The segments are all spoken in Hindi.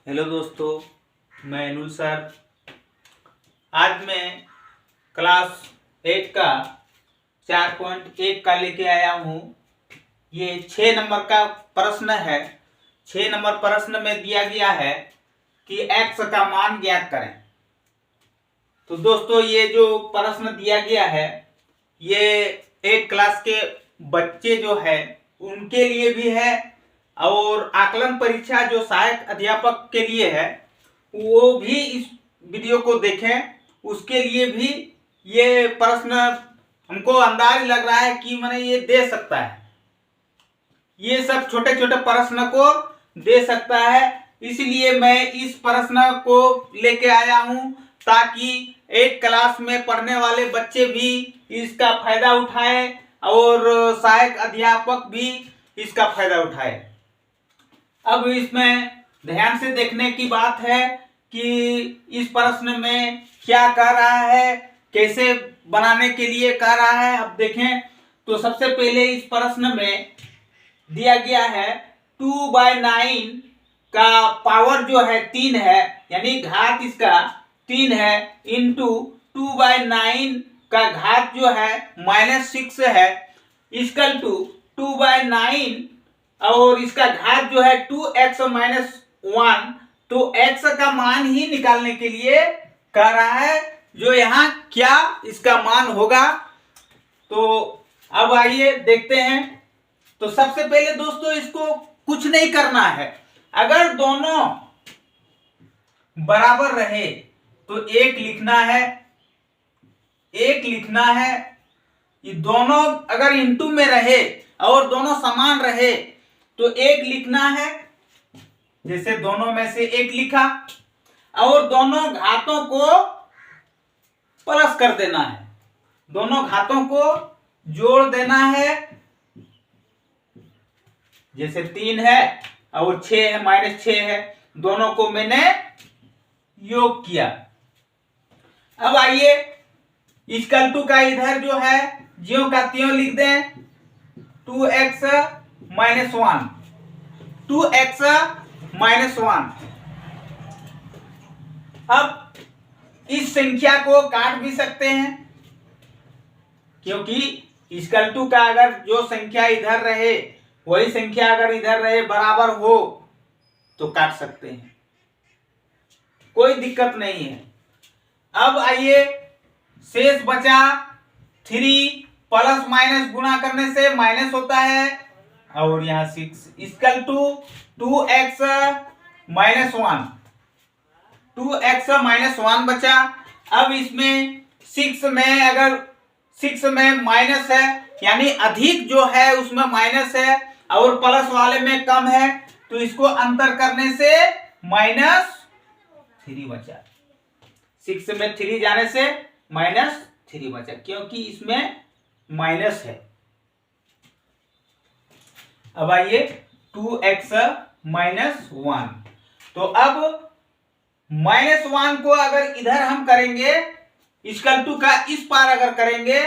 हेलो दोस्तों, मैं अनुल सर। आज मैं क्लास 8 का 4.1 का लेके आया हूँ। ये 6 नंबर का प्रश्न है। 6 नंबर प्रश्न में दिया गया है कि x का मान ज्ञात करें। तो दोस्तों, ये जो प्रश्न दिया गया है ये 8 क्लास के बच्चे जो है उनके लिए भी है और आकलन परीक्षा जो सहायक अध्यापक के लिए है वो भी इस वीडियो को देखें। उसके लिए भी ये प्रश्न हमको अंदाज लग रहा है कि मैंने ये दे सकता है। ये सब छोटे छोटे प्रश्न को दे सकता है, इसलिए मैं इस प्रश्न को लेके आया हूं ताकि 8 क्लास में पढ़ने वाले बच्चे भी इसका फायदा उठाए और सहायक अध्यापक भी इसका फायदा उठाए। अब इसमें ध्यान से देखने की बात है कि इस प्रश्न में क्या कह रहा है, कैसे बनाने के लिए कह रहा है। अब देखें तो सबसे पहले इस प्रश्न में दिया गया है 2/9 का पावर जो है 3 है, यानी घात इसका 3 है, इंटू 2/9 का घात जो है -6 है, इक्वल टू 2/9 और इसका घात जो है 2x - 1। तो x का मान ही निकालने के लिए कह रहा है, जो यहाँ क्या इसका मान होगा। तो अब आइए देखते हैं। तो सबसे पहले दोस्तों इसको कुछ नहीं करना है। अगर दोनों बराबर रहे तो एक लिखना है, एक लिखना है। ये दोनों अगर इंटू में रहे और दोनों समान रहे तो एक लिखना है, जैसे दोनों में से एक लिखा, और दोनों घातों को प्लस कर देना है, दोनों घातों को जोड़ देना है। जैसे 3 है और 6 है, -6 है, दोनों को मैंने योग किया। अब आइए इक्वल टू का इधर जो है ज्यों का त्यों लिख दें, 2x - 1, 2x - 1। अब इस संख्या को काट भी सकते हैं, क्योंकि इक्वल टू का अगर जो संख्या इधर रहे वही संख्या अगर इधर रहे बराबर हो तो काट सकते हैं, कोई दिक्कत नहीं है। अब आइए शेष बचा 3, प्लस माइनस गुणा करने से माइनस होता है और यहाँ 6 इक्वल टू 2x - 1, 2x - 1 बचा। अब इसमें 6 में अगर 6 में माइनस है, यानी अधिक जो है उसमें माइनस है और प्लस वाले में कम है, तो इसको अंतर करने से -3 बचा। 6 में 3 जाने से -3 बचा, क्योंकि इसमें माइनस है। अब आइए 2x - 1। तो अब -1 को अगर इधर हम करेंगे, इक्वल टू का इस पार अगर करेंगे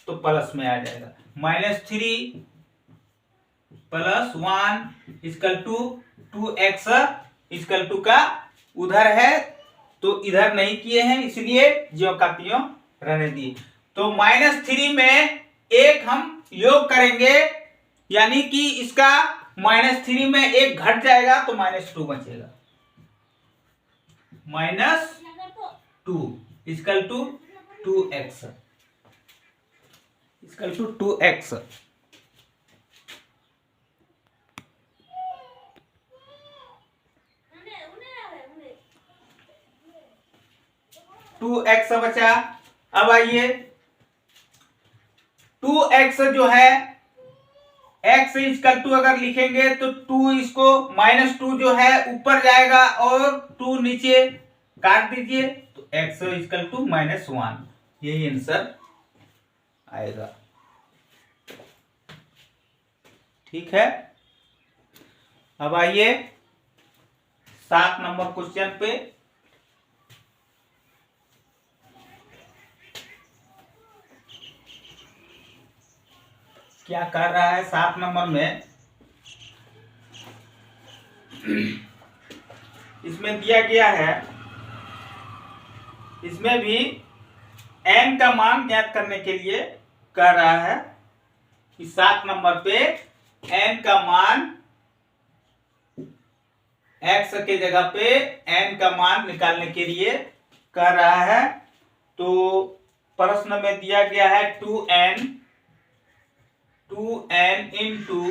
तो प्लस में आ जाएगा। -3 + 1 equal to 2x equal to का उधर है तो इधर नहीं किए हैं, इसलिए ज्यों का त्यों रहने दिए। तो -3 में एक हम योग करेंगे, यानी कि इसका -3 में एक घट जाएगा तो -2 बचेगा। -2 equal to 2x equal to 2x। Two x बचा। अब आइए 2x जो है x इक्वल टू अगर लिखेंगे तो 2 इसको -2 जो है ऊपर जाएगा और 2 नीचे काट दीजिए, तो x इक्वल टू -1, यही आंसर आएगा। ठीक है। अब आइए 7 नंबर क्वेश्चन पे। क्या कर रहा है 7 नंबर में, इसमें दिया गया है, इसमें भी n का मान ज्ञात करने के लिए कह रहा है कि 7 नंबर पे n का मान, x के जगह पे n का मान निकालने के लिए कह रहा है। तो प्रश्न में दिया गया है 2n into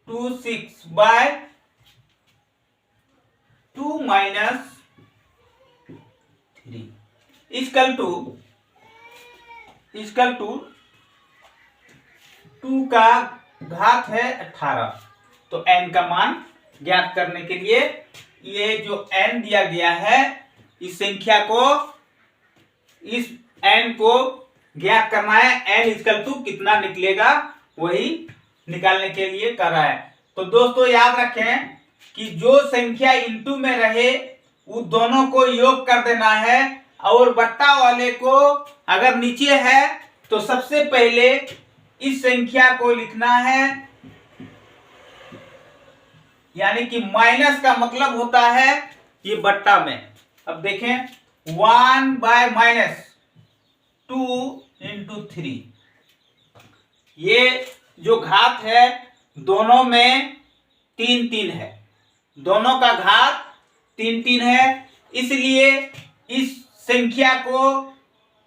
26 by 2 minus 3 equal to 2 का घात है 18। तो n का मान ज्ञात करने के लिए ये जो n दिया गया है, इस संख्या को, इस n को ज्ञात करना है। n इक्वल टू कितना निकलेगा वही निकालने के लिए कर रहा है। तो दोस्तों याद रखें कि जो संख्या इंटू में रहे वो दोनों को योग कर देना है, और बट्टा वाले को अगर नीचे है तो सबसे पहले इस संख्या को लिखना है, यानी कि माइनस का मतलब होता है ये बट्टा में। अब देखें 1 बाय माइनस 2 इंटू 3, ये जो घात है दोनों में 3 है, दोनों का घात 3 है। इसलिए इस संख्या को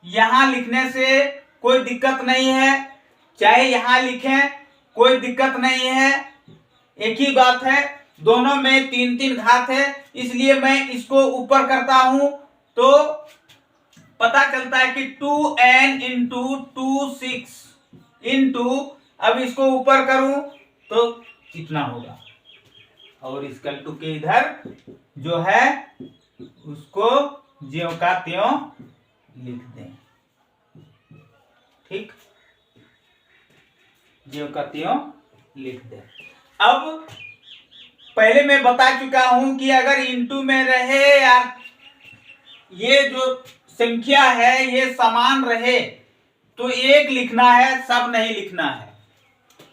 यहां लिखने से कोई दिक्कत नहीं है, चाहे यहां लिखें कोई दिक्कत नहीं है, एक ही बात है, दोनों में 3 घात है। इसलिए मैं इसको ऊपर करता हूं तो पता चलता है कि 2n इंटू 26 इंटू, अब इसको ऊपर करूं तो कितना होगा, और इसका टू के इधर जो है उसको ज्यों का त्यों लिख दें। ठीक, ज्यों का त्यों लिख दें। अब पहले मैं बता चुका हूं कि अगर इंटू में रहे या ये जो संख्या है ये समान रहे तो एक लिखना है, सब नहीं लिखना है,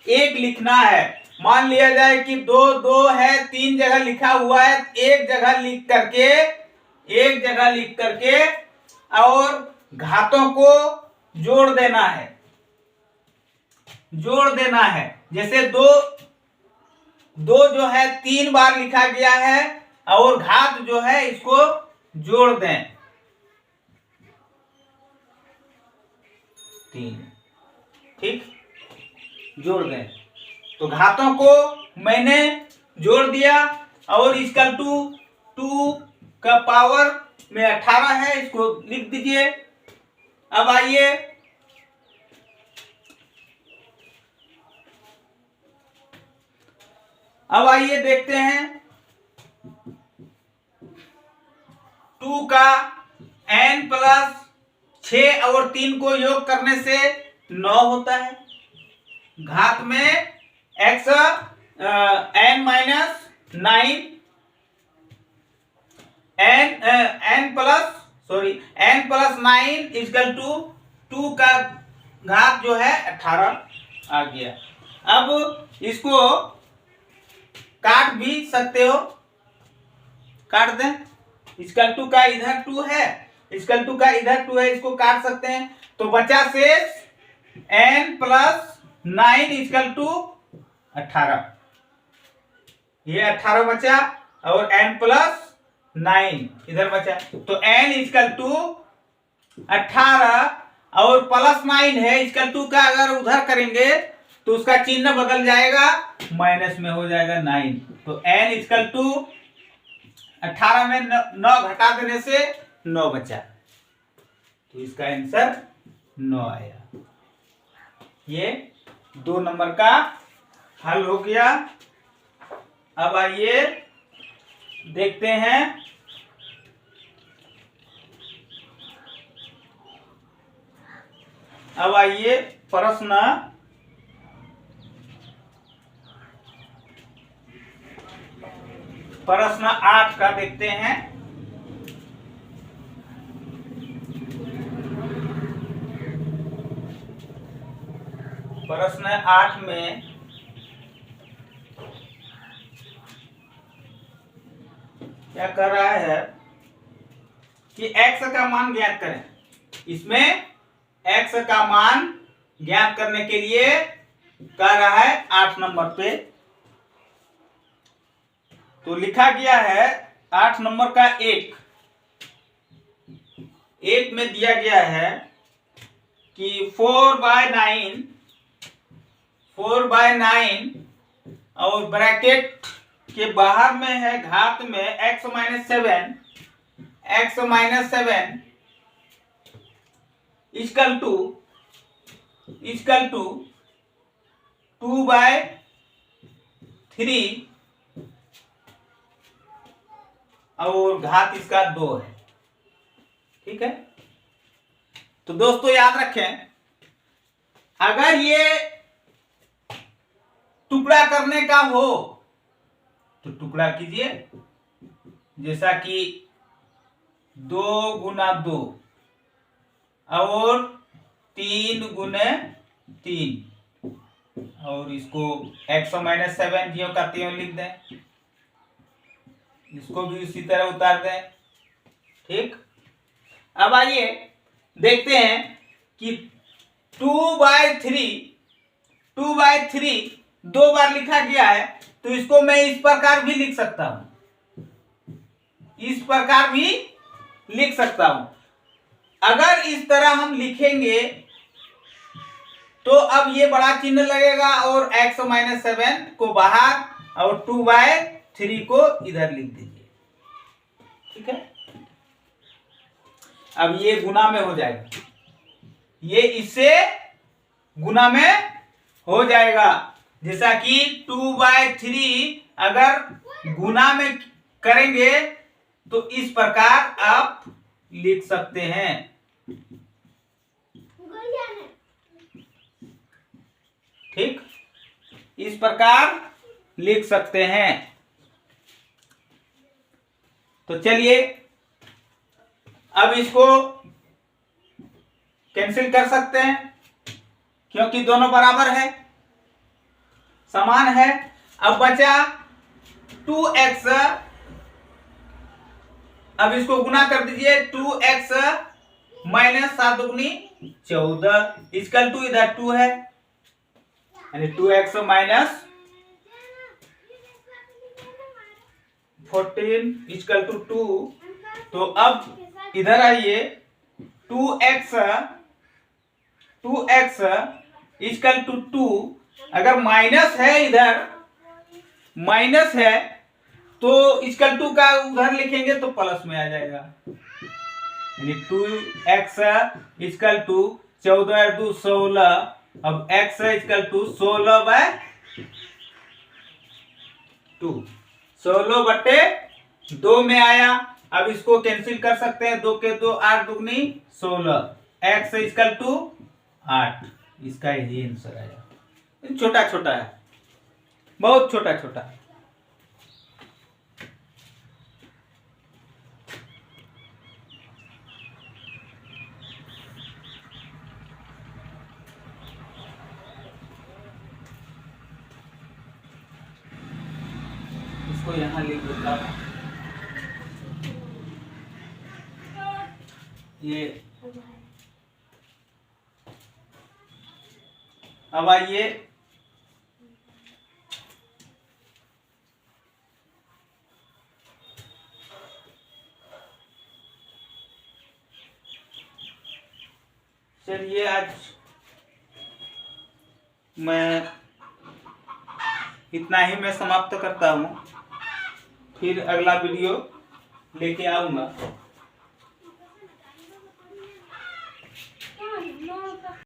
एक लिखना है। मान लिया जाए कि 2 है, 3 जगह लिखा हुआ है, एक जगह लिख करके और घातों को जोड़ देना है। जैसे दो जो है 3 बार लिखा गया है और घात जो है इसको जोड़ दें 3, ठीक, जोड़ दें। तो घातों को मैंने जोड़ दिया और इसका 2 का पावर में 18 है, इसको लिख दीजिए। अब आइए देखते हैं 2 का n प्लस 6 और 3 को योग करने से 9 होता है। घात में x n minus 9 n plus 9 equal to 2 का घात जो है 18 आ गया। अब इसको काट भी सकते हो, काट दें। इक्वल टू का इधर 2 है, इक्वल टू का इधर 2 है, इसको काट सकते हैं। तो बचा शेष n प्लस 9 इक्वल टू 18, ये 18 बचा और n प्लस 9 इधर बचा। तो n इक्वल टू 18 और प्लस 9 है, इक्वल टू का अगर उधर करेंगे तो उसका चिन्ह बदल जाएगा, माइनस में हो जाएगा 9। तो n इक्वल टू 18 में 9 घटा देने से 9 बचा, तो इसका आंसर 9 आया। ये 2 नंबर का हल हो गया। अब आइए देखते हैं प्रश्न 8 का देखते हैं। प्रश्न 8 में क्या कर रहा है कि x का मान ज्ञात करें। इसमें x का मान ज्ञात करने के लिए कह रहा है 8 नंबर पे। तो लिखा गया है 8 नंबर का एक में दिया गया है कि 4/9 और ब्रैकेट के बाहर में है घात में x माइनस 7 इक्वल टू 2/3 और घात इसका 2 है। ठीक है, तो दोस्तों याद रखें, अगर ये टुकड़ा करने का हो तो टुकड़ा कीजिए, जैसा कि 2 गुना 2 और 3 गुने 3 और इसको x माइनस 7 ज्यों का त्यों लिख दें, इसको भी उसी तरह उतार दें। ठीक, अब आइए देखते हैं कि 2/3 2 बार लिखा गया है, तो इसको मैं इस प्रकार भी लिख सकता हूं, इस प्रकार भी लिख सकता हूं। अगर इस तरह हम लिखेंगे तो अब ये बड़ा चिन्ह लगेगा और x माइनस 7 को बाहर और 2/3 को इधर लिख दीजिए। ठीक है, अब ये गुना में हो जाएगा, ये इससे गुना में हो जाएगा। जैसा कि 2/3 अगर गुना में करेंगे तो इस प्रकार आप लिख सकते हैं। ठीक, इस प्रकार लिख सकते हैं। तो चलिए अब इसको कैंसिल कर सकते हैं क्योंकि दोनों बराबर है, समान है। अब बचा 2x, अब इसको गुना कर दीजिए, 2x माइनस 7 दूनी 14 इक्वल टू इधर 2 है, यानी 2x माइनस 14 इक्वल टू 2। तो अब इधर आइए, 2x इक्वल टू 2, अगर माइनस है, इधर माइनस है तो इक्वल टू का उधर लिखेंगे तो प्लस में आ जाएगा, यानी 2x इक्वल टू 14 2 16। अब x इक्वल टू 16/2, 16/2 में आया। अब इसको कैंसिल कर सकते हैं, 2 के 2 8 दूनी 16, x इक्वल टू 8। इसका ये आंसर आया। छोटा छोटा है, बहुत छोटा छोटा है। इसको यहां लिख देता हूं, ये। अब आइए चलिए आज मैं इतना ही मैं समाप्त करता हूँ, फिर अगला वीडियो लेके आऊंगा।